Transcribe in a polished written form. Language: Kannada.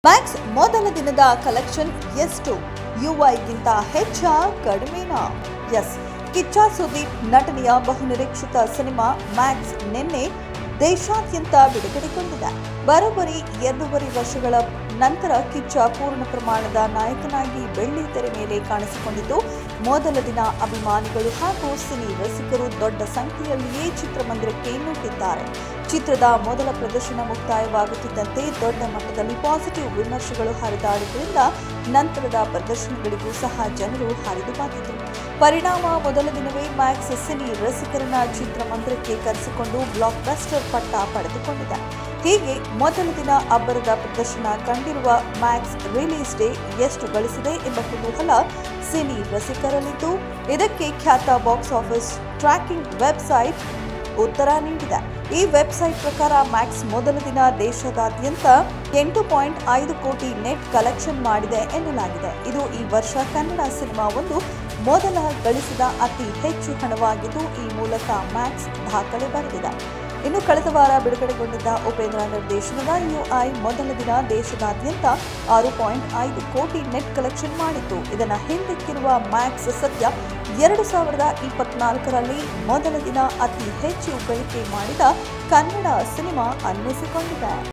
ಮ್ಯಾಕ್ಸ್ ಮೊದಲ ದಿನದ ಕಲೆಕ್ಷನ್ ಎಷ್ಟು? ಯುಐಗಿಂತ ಹೆಚ್ಚ ಕಡಿಮೆನಾ? ಎಸ್, ಕಿಚ್ಚ ಸುದೀಪ್ ನಟನೆಯ ಬಹುನಿರೀಕ್ಷಿತ ಸಿನಿಮಾ ಮ್ಯಾಕ್ಸ್ ನಿನ್ನೆ ದೇಶಾದ್ಯಂತ ಬಿಡುಗಡೆಗೊಂಡಿದೆ. ಬರೋಬ್ಬರಿ 2.5 ವರ್ಷಗಳ ನಂತರ ಕಿಚ್ಚ ಪೂರ್ಣ ಪ್ರಮಾಣದ ನಾಯಕನಾಗಿ ಬೆಳ್ಳಿ ತೆರೆ ಮೇಲೆ ಕಾಣಿಸಿಕೊಂಡಿದ್ದು, ಮೊದಲ ದಿನ ಅಭಿಮಾನಿಗಳು ಹಾಗೂ ಸಿನಿ ರಸಿಕರು ದೊಡ್ಡ ಸಂಖ್ಯೆಯಲ್ಲಿಯೇ ಚಿತ್ರಮಂದಿರಕ್ಕೆ ನುಗ್ಗಿದ್ದಾರೆ. ಚಿತ್ರದ ಮೊದಲ ಪ್ರದರ್ಶನ ಮುಕ್ತಾಯವಾಗುತ್ತಿದ್ದಂತೆ ದೊಡ್ಡ ಮಟ್ಟದಲ್ಲಿ ಪಾಸಿಟಿವ್ ವಿಮರ್ಶೆಗಳು ಹರಿದಾಡಿದ್ದರಿಂದ ನಂತರದ ಪ್ರದರ್ಶನಗಳಿಗೂ ಸಹ ಜನರು ಹರಿದು ಬಂದಿದ್ದರು. ಪರಿಣಾಮ ಮೊದಲ ದಿನವೇ ಮ್ಯಾಕ್ಸ್ ಸಿನಿ ರಸಿಕರನ್ನ ಚಿತ್ರಮಂದಿರಕ್ಕೆ ಕರೆಸಿಕೊಂಡು ಬ್ಲಾಕ್ ಬಸ್ಟರ್ ಪಟ್ಟ ಪಡೆದುಕೊಂಡಿದೆ. ಹೀಗೆ ಮೊದಲ ದಿನ ಅಬ್ಬರದ ಪ್ರದರ್ಶನ ಕಂಡಿರುವ ಮ್ಯಾಕ್ಸ್ ರಿಲೀಸ್ ಡೇ ಎಷ್ಟು ಗಳಿಸಿದೆ ಎಂಬ ಕುತೂಹಲ ಸಿನಿ ರಸಿಕರಲ್ಲಿದ್ದು, ಇದಕ್ಕೆ ಖ್ಯಾತ ಬಾಕ್ಸ್ ಆಫೀಸ್ ಟ್ರ್ಯಾಕಿಂಗ್ ವೆಬ್ಸೈಟ್ ಉತ್ತರ ನೀಡಿದೆ. ಈ ವೆಬ್ಸೈಟ್ ಪ್ರಕಾರ ಮ್ಯಾಕ್ಸ್ ಮೊದಲ ದಿನ ದೇಶದಾದ್ಯಂತ 8.5 ಕೋಟಿ ನೆಟ್ ಕಲೆಕ್ಷನ್ ಮಾಡಿದೆ ಎನ್ನಲಾಗಿದೆ. ಇದು ಈ ವರ್ಷ ಕನ್ನಡ ಸಿನಿಮಾವೊಂದು ಮೊದಲ ಗಳಿಸಿದ ಅತಿ ಹೆಚ್ಚು ಹಣವಾಗಿದ್ದು, ಈ ಮೂಲಕ ಮ್ಯಾಕ್ಸ್ ದಾಖಲೆ ಬರೆದಿದೆ. ಇನ್ನು ಕಳೆದ ವಾರ ಬಿಡುಗಡೆಗೊಂಡಿದ್ದ ಉಪೇಂದ್ರ ನಿರ್ದೇಶನದ ಯುಐ ಮೊದಲ ದಿನ ದೇಶದಾದ್ಯಂತ 6.5 ಕೋಟಿ ನೆಟ್ ಕಲೆಕ್ಷನ್ ಮಾಡಿತ್ತು. ಇದನ್ನು ಹಿಂದಿಕ್ಕಿರುವ ಮ್ಯಾಕ್ಸ್ ಸದ್ಯ 2024ರಲ್ಲಿ ಮೊದಲ ದಿನ ಅತಿ ಹೆಚ್ಚು ಗಳಿಕೆ ಮಾಡಿದ ಕನ್ನಡ ಸಿನಿಮಾ ಅನ್ನಿಸಿಕೊಂಡಿದೆ.